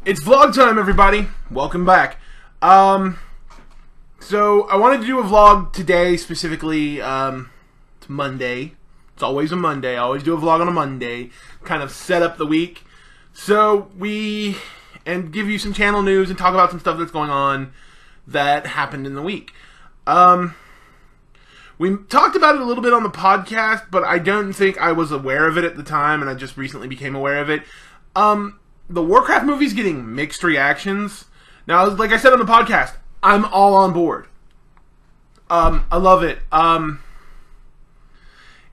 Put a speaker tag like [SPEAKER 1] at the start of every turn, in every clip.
[SPEAKER 1] It's vlog time, everybody. Welcome back. So I wanted to do a vlog today, specifically. It's Monday. It's always a Monday. I always do a vlog on a Monday, kind of set up the week. And give you some channel news and talk about some stuff that's going on that happened in the week. We talked about it a little bit on the podcast, but I don't think I was aware of it at the time, and I just recently became aware of it. The Warcraft movie's getting mixed reactions. Now, like I said on the podcast, I'm all on board. I love it.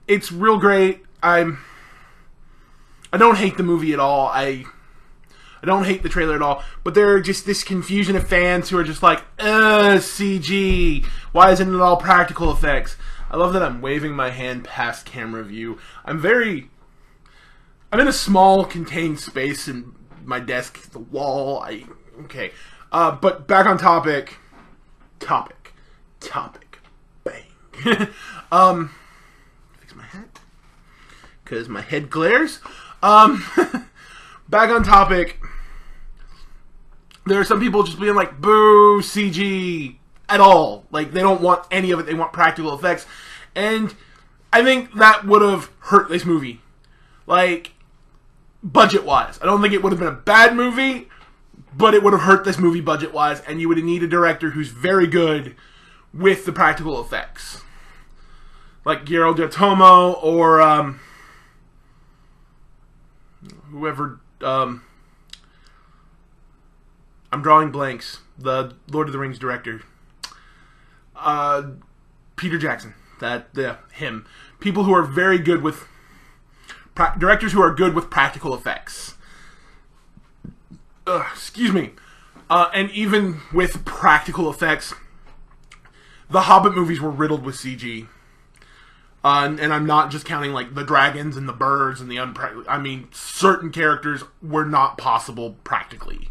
[SPEAKER 1] It's real great. I don't hate the movie at all. I don't hate the trailer at all. But there are just this confusion of fans who are just like, CG. Why isn't it all practical effects? I love that I'm waving my hand past camera view. I'm in a small, contained space in my desk, the wall. Okay. But back on topic. Topic. Bang. Fix my hat. Because my head glares. Back on topic. There are some people just being like, boo, CG at all. Like, they don't want any of it. They want practical effects. And I think that would have hurt this movie. Like, budget-wise. I don't think it would have been a bad movie, but it would have hurt this movie budget-wise, and you would need a director who's very good with the practical effects. Like Guillermo del Toro or whoever... I'm drawing blanks. The Lord of the Rings director. Peter Jackson. Him. People who are very good with... directors who are good with practical effects. Excuse me. And even with practical effects, the Hobbit movies were riddled with CG. And I'm not just counting like the dragons and the birds and the certain characters were not possible practically.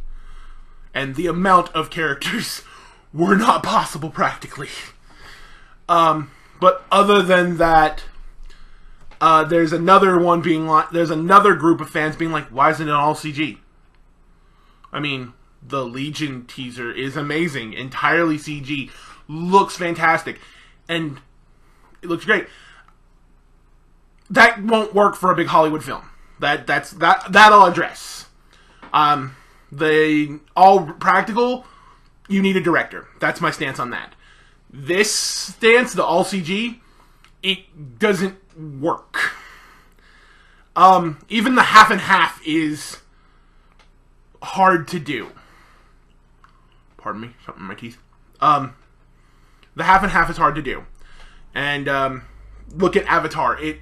[SPEAKER 1] And the amount of characters were not possible practically. But other than that, there's another group of fans being like, why isn't it all CG? I mean, the Legion teaser is amazing. Entirely CG. Looks fantastic. And it looks great. That won't work for a big Hollywood film. That I'll address. All practical, you need a director. That's my stance on that. This stance, the all CG, it doesn't work. Even the half and half is hard to do. Pardon me, something in my teeth. The half and half is hard to do. And look at Avatar. It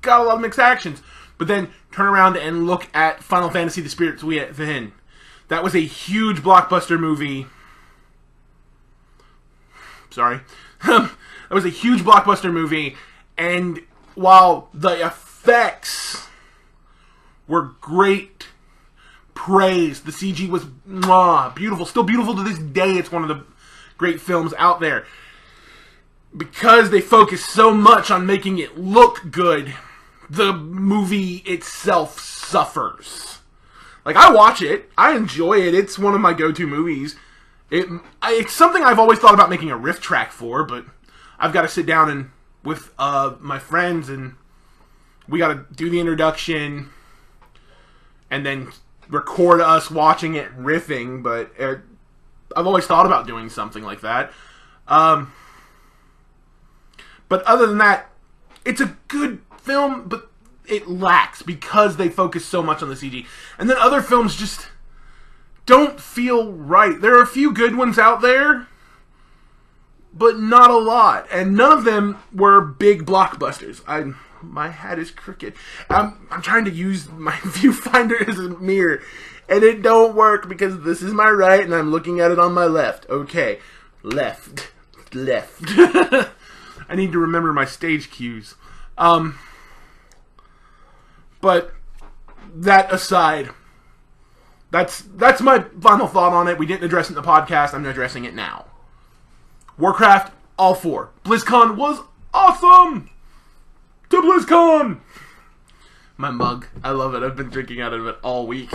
[SPEAKER 1] got a lot of mixed actions. But then turn around and look at Final Fantasy: The Spirits Within. That was a huge blockbuster movie. Sorry. That was a huge blockbuster movie, and while the effects were great, praised, the CG was beautiful, still beautiful to this day. It's one of the great films out there. Because they focus so much on making it look good, the movie itself suffers. Like, I watch it, I enjoy it, it's one of my go-to movies. It's something I've always thought about making a riff track for, but I've got to sit down with my friends, and we got to do the introduction, and then record us watching it riffing, but I've always thought about doing something like that. But other than that, it's a good film, but it lacks because they focus so much on the CG. And then other films just don't feel right. There are a few good ones out there, but not a lot. And none of them were big blockbusters. My hat is crooked. I'm trying to use my viewfinder as a mirror, and it don't work because this is my right and I'm looking at it on my left. Okay. Left. I need to remember my stage cues. But that aside, that's my final thought on it. We didn't address it in the podcast. I'm addressing it now. Warcraft, all four. BlizzCon was awesome! To BlizzCon! My mug. I love it. I've been drinking out of it all week.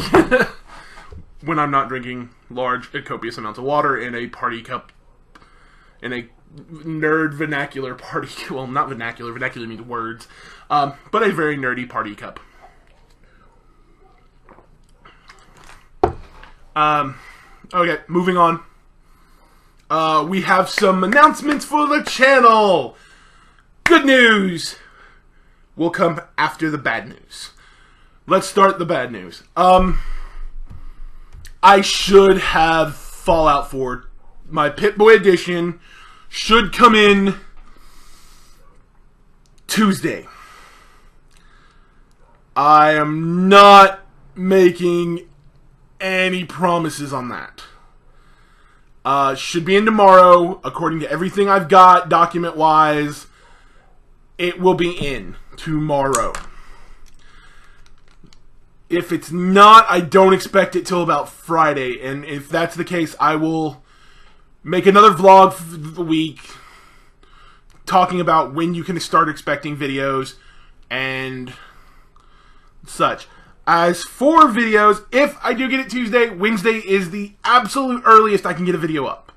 [SPEAKER 1] when I'm not drinking large and copious amounts of water in a party cup, in a nerd vernacular party, well, not vernacular means words, but a very nerdy party cup. Okay, moving on. We have some announcements for the channel. Good news will come after the bad news. Let's start the bad news. I should have Fallout 4. My Pip-Boy edition should come in Tuesday. I am not making any promises on that. Should be in tomorrow, according to everything I've got document-wise. It will be in tomorrow. If it's not, I don't expect it till about Friday, and if that's the case, I will make another vlog for the week talking about when you can start expecting videos and such. As for videos, if I do get it Tuesday, Wednesday is the absolute earliest I can get a video up.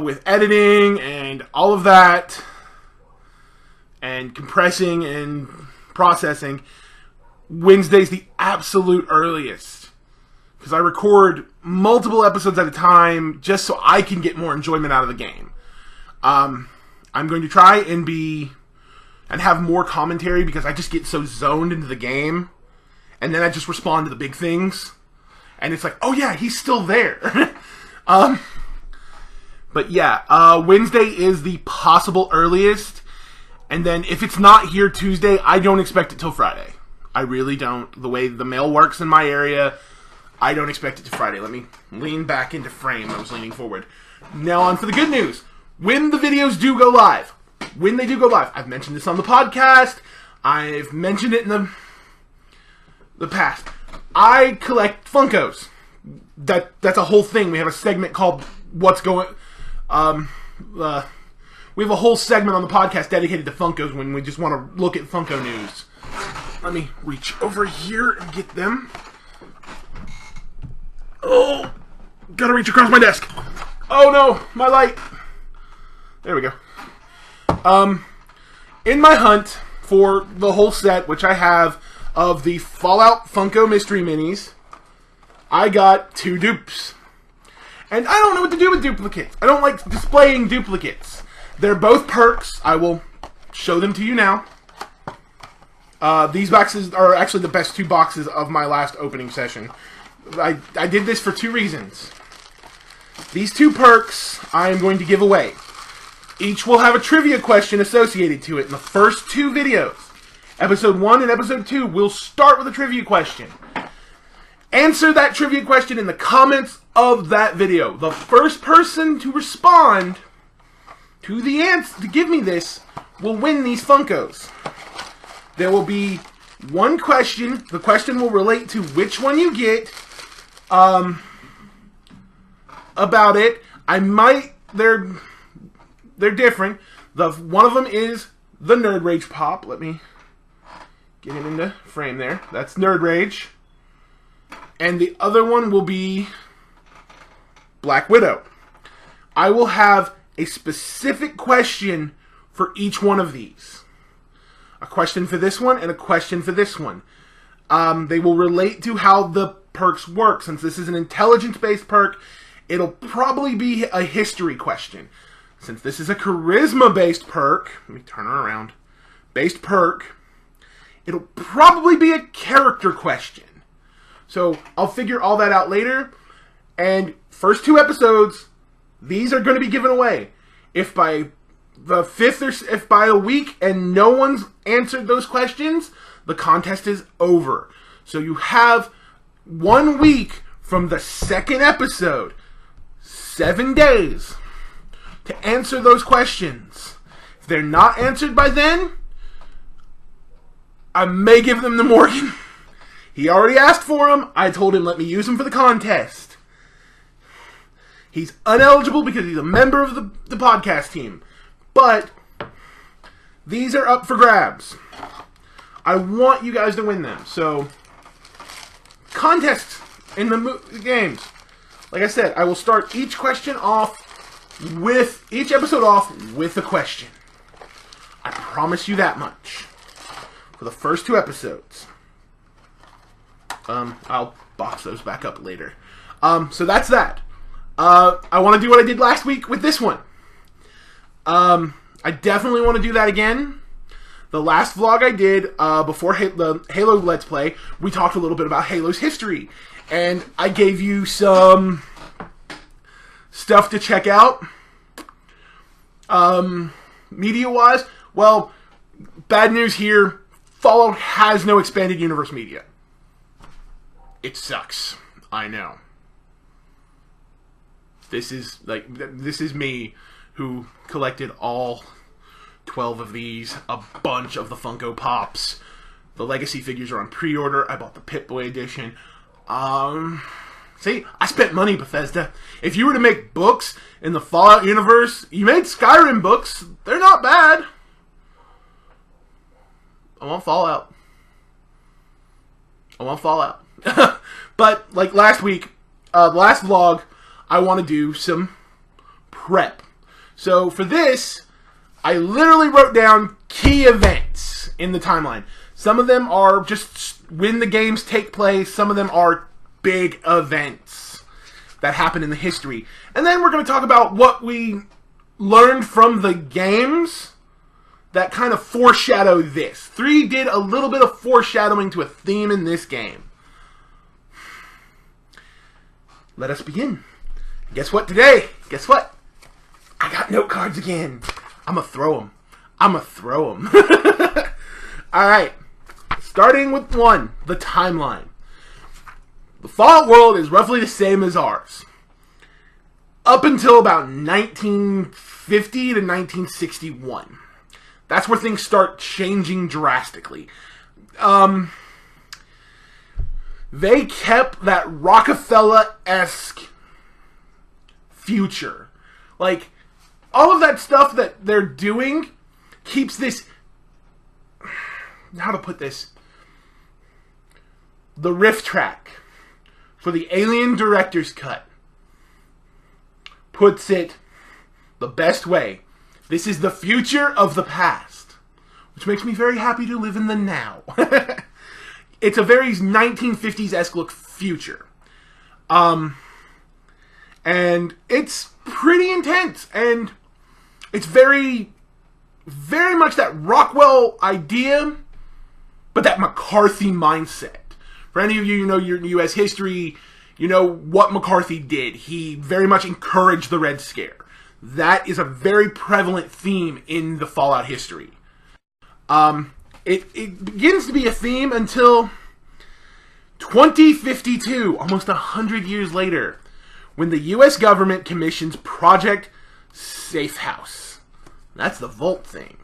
[SPEAKER 1] With editing and all of that, and compressing and processing, Wednesday's the absolute earliest. Because I record multiple episodes at a time just so I can get more enjoyment out of the game. I'm going to try and have more commentary because I just get so zoned into the game. And then I just respond to the big things. And it's like, oh yeah, he's still there. But yeah, Wednesday is the possible earliest. And then if it's not here Tuesday, I don't expect it till Friday. I really don't. The way the mail works in my area, I don't expect it to Friday. Let me lean back into frame. I was leaning forward. Now on for the good news. When the videos do go live. When they do go live. I've mentioned this on the podcast. I've mentioned it in the past. I collect Funkos. That's a whole thing. We have a segment called What's Going... we have a whole segment on the podcast dedicated to Funkos when we just want to look at Funko news. Let me reach over here and get them. Oh! Gotta reach across my desk. Oh no! My light! There we go. In my hunt for the whole set, which I have, of the Fallout Funko Mystery Minis, I got 2 dupes. And I don't know what to do with duplicates. I don't like displaying duplicates. They're both perks. I will show them to you now. These boxes are actually the best 2 boxes of my last opening session. I did this for 2 reasons. These 2 perks I am going to give away. Each will have a trivia question associated to it in the first 2 videos. Episode 1 and Episode 2 will start with a trivia question. Answer that trivia question in the comments of that video. The first person to respond to the answer, to give me this, will win these Funkos. There will be 1 question. The question will relate to which one you get. About it. They're different. One of them is the Nerd Rage Pop. Let me get him into frame there. That's Nerd Rage. And the other one will be Black Widow. I will have a specific question for each one of these. A question for this one and a question for this one. They will relate to how the perks work. Since this is an intelligence-based perk, it'll probably be a history question. Since this is a charisma-based perk, let me turn her around, based perk, it'll probably be a character question. So I'll figure all that out later. And first 2 episodes, these are going to be given away. If by the 5th or if by a week and no one's answered those questions, the contest is over. So you have 1 week from the 2nd episode, 7 days, to answer those questions. If they're not answered by then, I may give them to Morgan. He already asked for them. I told him let me use them for the contest. He's ineligible because he's a member of the podcast team. But these are up for grabs. I want you guys to win them. So, contest in the games. Like I said, I will start each episode off with a question. I promise you that much. For the first 2 episodes. I'll box those back up later. So that's that. I want to do what I did last week with this one. I definitely want to do that again. The last vlog I did before the Halo Let's Play, we talked a little bit about Halo's history. And I gave you some stuff to check out. Media-wise, well, bad news here. Fallout has no expanded universe media. It sucks. I know. This is me who collected all 12 of these, a bunch of the Funko Pops. The Legacy figures are on pre-order. I bought the Pip-Boy edition. See, I spent money, Bethesda. If you were to make books in the Fallout universe, you made Skyrim books. They're not bad. I want Fallout. But, like last week, the last vlog, I want to do some prep. So, for this, I literally wrote down key events in the timeline. Some of them are just when the games take place. Some of them are big events that happen in the history. And then we're going to talk about what we learned from the games that kind of foreshadow this. 3 did a little bit of foreshadowing to a theme in this game. Let us begin. Guess what today? Guess what? I got note cards again. I'm going to throw them. Alright. Starting with 1, the timeline. The Fallout world is roughly the same as ours. Up until about 1950 to 1961. That's where things start changing drastically. They kept that Rockefeller-esque future. Like, all of that stuff that they're doing keeps this... How to put this? The riff track for the Alien Director's Cut puts it the best way. This is the future of the past, which makes me very happy to live in the now. It's a very 1950s-esque look future. And it's pretty intense, and it's very, very much that Rockwell idea, but that McCarthy mindset. For any of you who know your U.S. history, you know what McCarthy did. He very much encouraged the Red Scare. That is a very prevalent theme in the Fallout history. It begins to be a theme until 2052, almost 100 years later, when the U.S. government commissions Project Safe House. That's the Vault thing.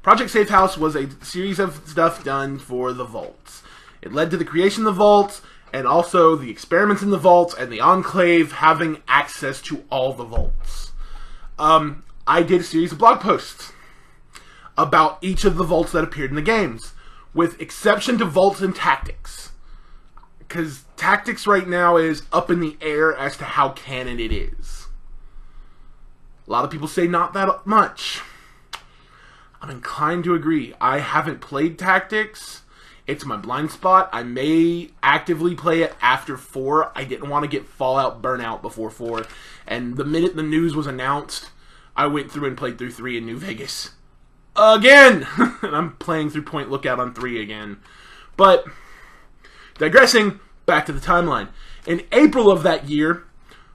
[SPEAKER 1] Project Safe House was a series of stuff done for the Vaults. It led to the creation of the Vaults, and also the experiments in the Vaults, and the Enclave having access to all the Vaults. I did a series of blog posts about each of the Vaults that appeared in the games, with exception to Vaults and Tactics. Because Tactics right now is up in the air as to how canon it is. A lot of people say not that much. I'm inclined to agree. I haven't played Tactics. It's my blind spot. I may actively play it after 4. I didn't want to get Fallout burnout before 4. And the minute the news was announced, I went through and played through 3 in New Vegas. Again! And I'm playing through Point Lookout on 3 again. But, digressing, back to the timeline. In April of that year,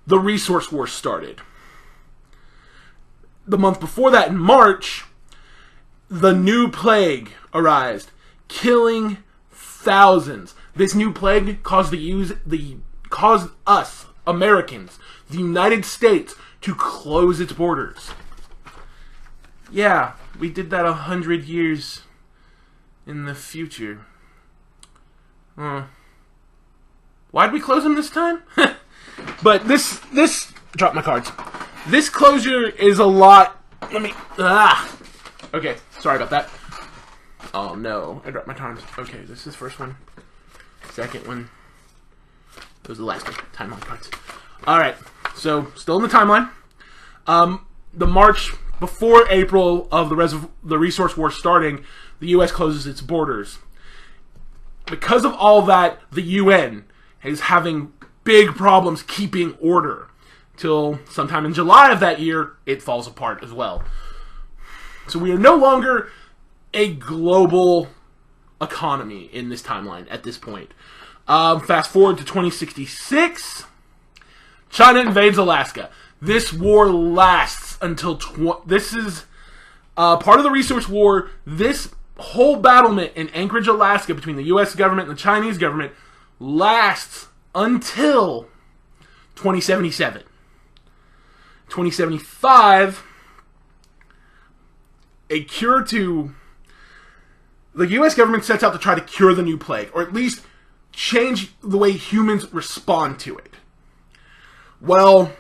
[SPEAKER 1] the Resource Wars started. The month before that, in March, the new plague arose, killing thousands. This new plague caused us, Americans, the United States, to close its borders. Yeah, we did that 100 years in the future. Why'd we close them this time? But this, drop my cards. This closure is a lot, okay, sorry about that. Oh no, I dropped my cards. Okay, this is the first one. Second one. Those are the last two timeline cards. Alright, so still in the timeline. The March before April of the Resource War starting, the U.S. closes its borders. Because of all that, the UN is having big problems keeping order. Till sometime in July of that year, it falls apart as well. So we are no longer a global economy in this timeline at this point. Fast forward to 2066. China invades Alaska. This war lasts until... This is part of the Resource War. This whole battlement in Anchorage, Alaska, between the U.S. government and the Chinese government lasts until 2077. 2075, a cure to... The U.S. government sets out to try to cure the new plague, or at least change the way humans respond to it. Well,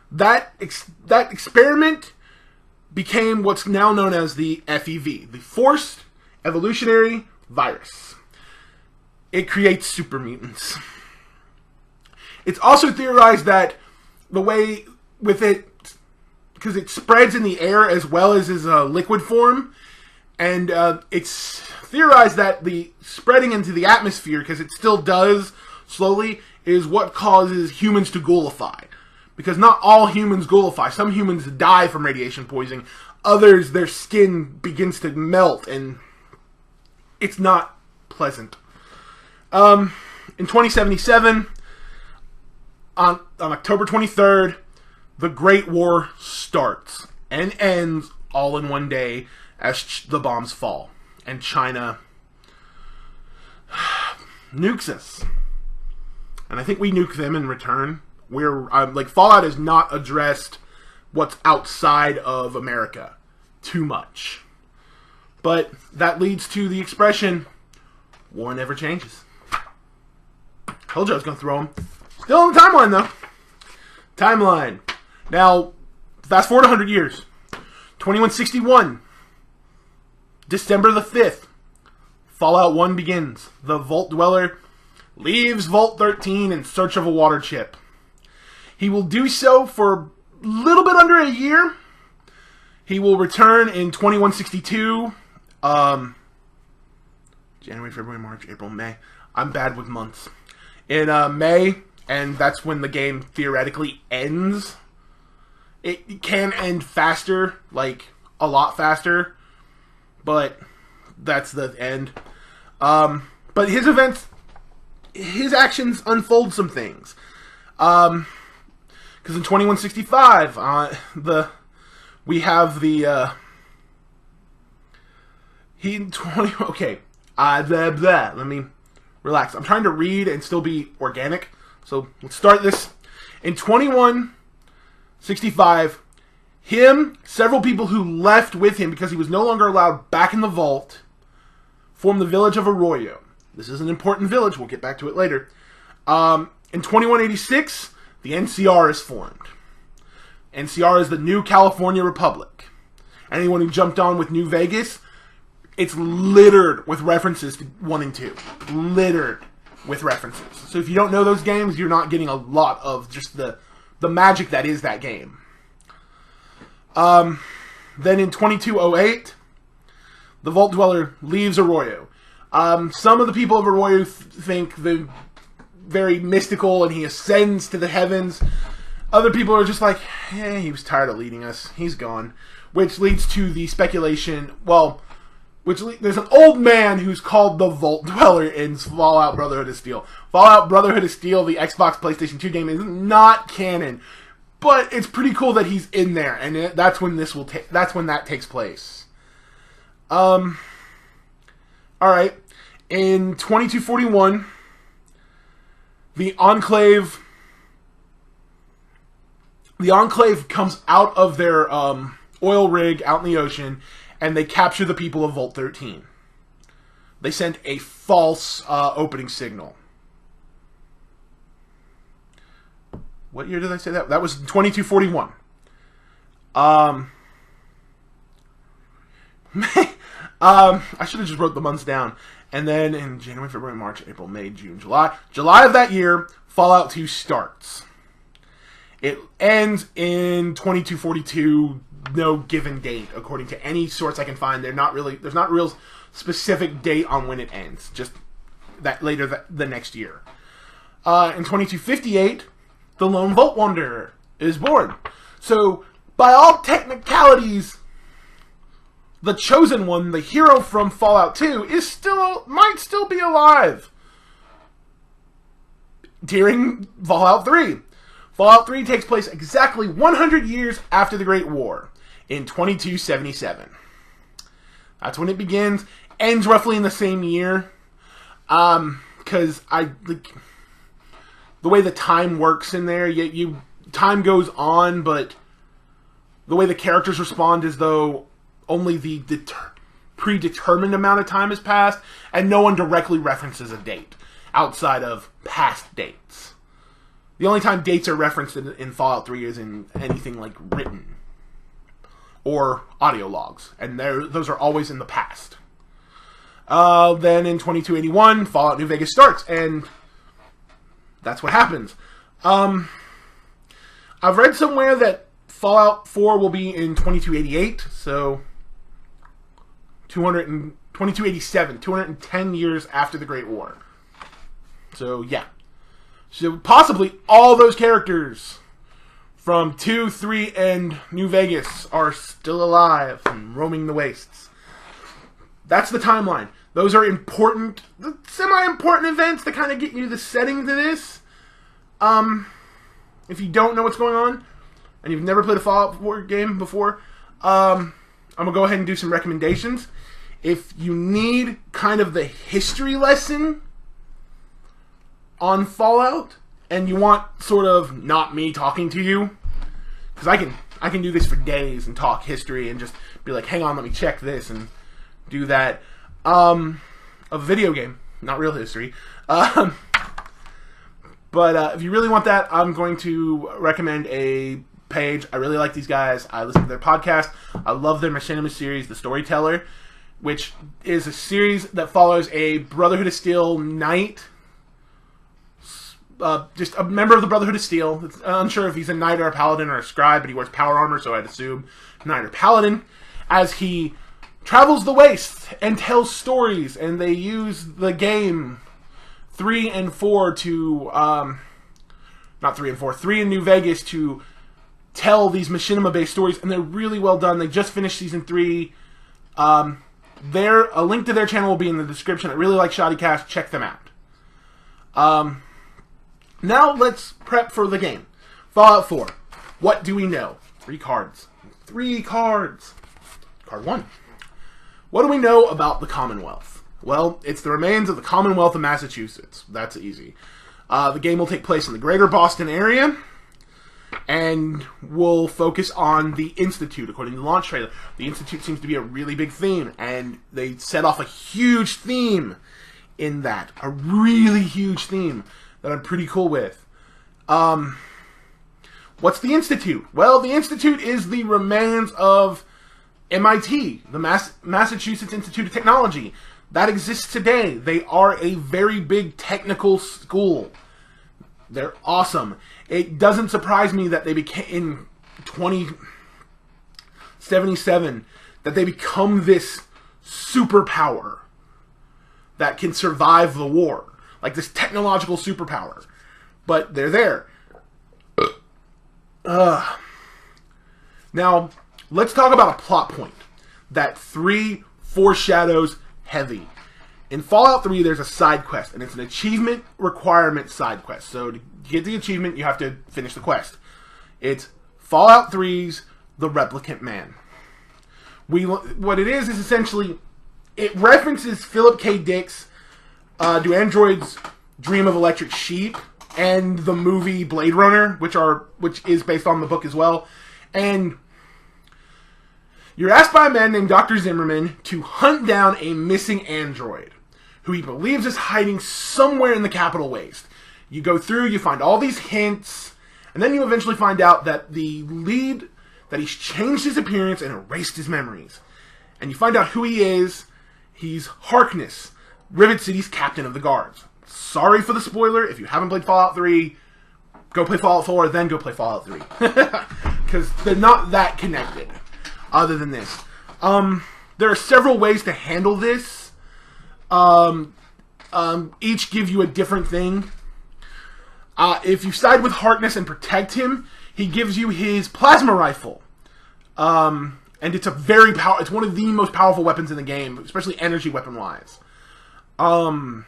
[SPEAKER 1] that experiment became what's now known as the FEV, the Forced Evolutionary Virus. It creates super mutants. It's also theorized that the way with it, because it spreads in the air as well as is a liquid form, and it's theorized that the spreading into the atmosphere, because it still does slowly, is what causes humans to ghoulify. Because not all humans ghoulify. Some humans die from radiation poisoning. Others, their skin begins to melt, and it's not pleasant. In 2077, on October 23rd, the Great War starts and ends all in one day as the bombs fall. And China nukes us. And I think we nuke them in return. Fallout has not addressed what's outside of America too much. But that leads to the expression, war never changes. Told you I was going to throw them. Still in the timeline, though. Timeline. Now, fast forward 100 years. 2161. December the 5th. Fallout 1 begins. The Vault Dweller leaves Vault 13 in search of a water chip. He will do so for a little bit under a year. He will return in 2162. January, February, March, April, May. I'm bad with months. In May, and that's when the game theoretically ends. It can end faster, like a lot faster, but that's the end. But his events, his actions unfold some things. Because in 2165, we have the okay. Let me relax. I'm trying to read and still be organic. So let's start this. In 2165, several people who left with him because he was no longer allowed back in the vault, formed the village of Arroyo. This is an important village. We'll get back to it later. In 2186, the NCR is formed. NCR is the New California Republic. Anyone who jumped on with New Vegas, it's littered with references to 1 and 2. Littered with references. So if you don't know those games, you're not getting a lot of just the magic that is that game. Then in 2208, the Vault Dweller leaves Arroyo. Some of the people of Arroyo think the very mystical and he ascends to the heavens. Other people are just like, hey, he was tired of leading us. He's gone. Which leads to the speculation, there's an old man who's called the Vault Dweller in Fallout Brotherhood of Steel. Fallout Brotherhood of Steel, the Xbox PlayStation 2 game, is not canon. But it's pretty cool that he's in there, and that's when that takes place. Alright. In 2241, the Enclave comes out of their oil rig out in the ocean, and they capture the people of Vault 13. They sent a false opening signal. What year did I say that? That was 2241. I should have just wrote the months down. And then in January, February, March, April, May, June, July. July of that year, Fallout 2 starts. It ends in 2242, no given date, according to any source I can find. There's not a real specific date on when it ends, just that later the next year. In 2258, the Lone Vault Wanderer is born. So, by all technicalities, the Chosen One, the hero from Fallout 2, might still be alive during Fallout 3. Fallout 3 takes place exactly 100 years after the Great War, in 2277. That's when it begins. Ends roughly in the same year. Because the way the time works in there, time goes on, but the way the characters respond is though only the predetermined amount of time has passed, and no one directly references a date outside of past dates. The only time dates are referenced in Fallout 3 is in anything like written or audio logs, and those are always in the past. Then in 2281, Fallout New Vegas starts, and that's what happens. I've read somewhere that Fallout 4 will be in 2288, so 2287, 210 years after the Great War. So, yeah. So, possibly all those characters from 2, 3, and New Vegas are still alive and roaming the wastes. That's the timeline. Those are important, semi-important events that kind of get you the setting to this. If you don't know what's going on, and you've never played a Fallout 4 game before, I'm going to go ahead and do some recommendations. If you need kind of the history lesson on Fallout, and you want sort of not me talking to you, because I can do this for days and talk history and just be like, hang on, let me check this and do that. A video game, not real history. But if you really want that, I'm going to recommend a page. I really like these guys. I listen to their podcast. I love their Machinima series, The Storyteller, which is a series that follows a Brotherhood of Steel knight. Just a member of the Brotherhood of Steel. I'm unsure if he's a knight or a paladin or a scribe, but he wears power armor, so I'd assume knight or paladin, as he travels the wastes and tells stories, and they use the game 3 and 4 to, not 3 and 4, 3 in New Vegas to tell these Machinima-based stories, and they're really well done. They just finished Season 3. A link to their channel will be in the description. I really like Shoddycast. Check them out. Now let's prep for the game. Fallout 4. What do we know? 3 cards. 3 cards. Card 1. What do we know about the Commonwealth? Well, it's the remains of the Commonwealth of Massachusetts. That's easy. The game will take place in the greater Boston area, and will focus on the Institute, according to the launch trailer. The Institute seems to be a really big theme, and they set off a huge theme in that. A really huge theme that I'm pretty cool with. What's the Institute? Well, the Institute is the remains of MIT, the Massachusetts Institute of Technology. That exists today. They are a very big technical school. They're awesome. It doesn't surprise me that they became, in 2077, that they become this superpower that can survive the war. Like this technological superpower. But they're there. Now, let's talk about a plot point that 3 foreshadows heavy. In Fallout 3, there's a side quest, and it's an achievement requirement side quest. So to get the achievement, you have to finish the quest. It's Fallout 3's The Replicant Man. What it is essentially, it references Philip K. Dick's Do Androids Dream of Electric Sheep and the movie Blade Runner, which is based on the book as well. And you're asked by a man named Dr. Zimmerman to hunt down a missing android who he believes is hiding somewhere in the Capital Waste. You go through, you find all these hints, and then you eventually find out that that he's changed his appearance and erased his memories. And you find out who he is, He's Harkness, Rivet City's captain of the guards. Sorry for the spoiler. If you haven't played Fallout 3, go play Fallout 4, then go play Fallout 3. Because they're not that connected, other than this. There are several ways to handle this. Each give you a different thing. If you side with Harkness and protect him, he gives you his plasma rifle. And it's it's one of the most powerful weapons in the game, especially energy weapon-wise. But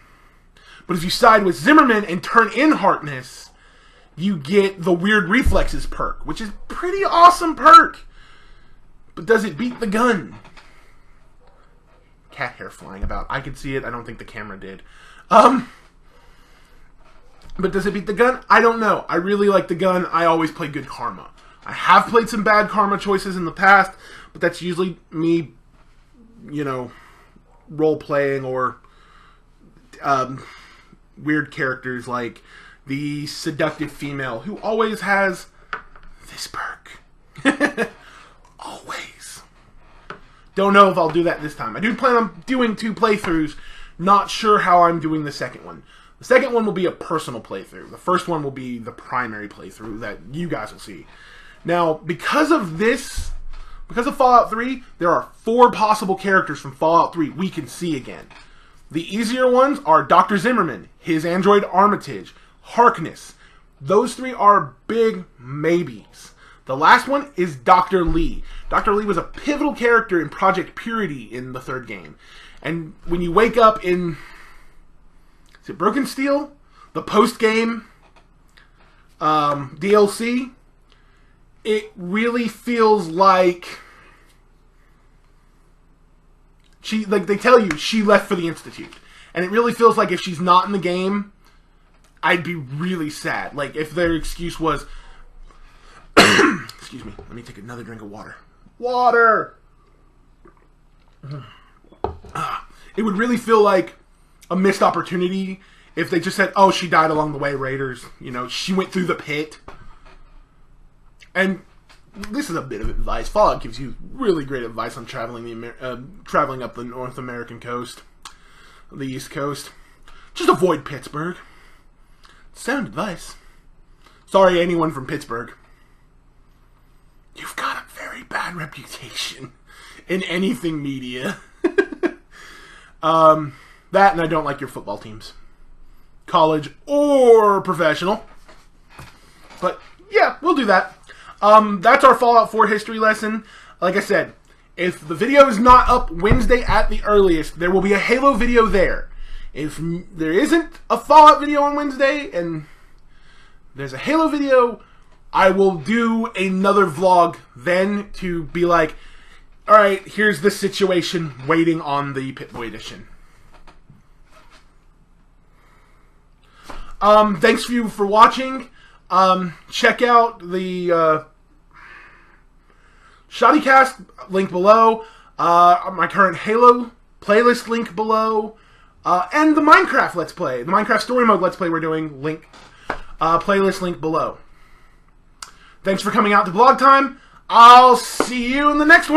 [SPEAKER 1] if you side with Zimmerman and turn in Harkness, you get the Weird Reflexes perk, which is a pretty awesome perk. But does it beat the gun? Cat hair flying about. I could see it. I don't think the camera did. But does it beat the gun? I don't know. I really like the gun. I always play good Karma. I have played some bad Karma choices in the past, but that's usually me, role-playing or weird characters like the seductive female who always has this perk. Always. Don't know if I'll do that this time. I do plan on doing 2 playthroughs. Not sure how I'm doing the second one. The second one will be a personal playthrough. The first one will be the primary playthrough that you guys will see. Now, because of Fallout 3, there are 4 possible characters from Fallout 3 we can see again. The easier ones are Dr. Zimmerman, his android Armitage, Harkness. Those 3 are big maybes. The last one is Dr. Lee. Dr. Lee was a pivotal character in Project Purity in the 3rd game. And when you wake up in... Is it Broken Steel? The post-game DLC? It really feels like... they tell you she left for the Institute. And it really feels like if she's not in the game, I'd be really sad. Like, if their excuse was... Excuse me. Let me take another drink of water. Water! It would really feel like a missed opportunity if they just said, oh, she died along the way, Raiders. She went through the pit. And this is a bit of advice. Fallout gives you really great advice on traveling up the North American coast, the East Coast. Just avoid Pittsburgh. Sound advice. Sorry, anyone from Pittsburgh. You've got a very bad reputation in anything media. That, and I don't like your football teams. College or professional. But, yeah, we'll do that. That's our Fallout 4 history lesson. Like I said, if the video is not up Wednesday at the earliest, there will be a Halo video there. If there isn't a Fallout video on Wednesday, and there's a Halo video, I will do another vlog then to be like, alright, here's the situation waiting on the Pip-Boy edition. Thanks you for watching. Check out the Shoddycast link below, my current Halo playlist link below, and the Minecraft Let's Play, the Minecraft Story Mode Let's Play we're doing, playlist link below. Thanks for coming out to Vlog Time. I'll see you in the next one.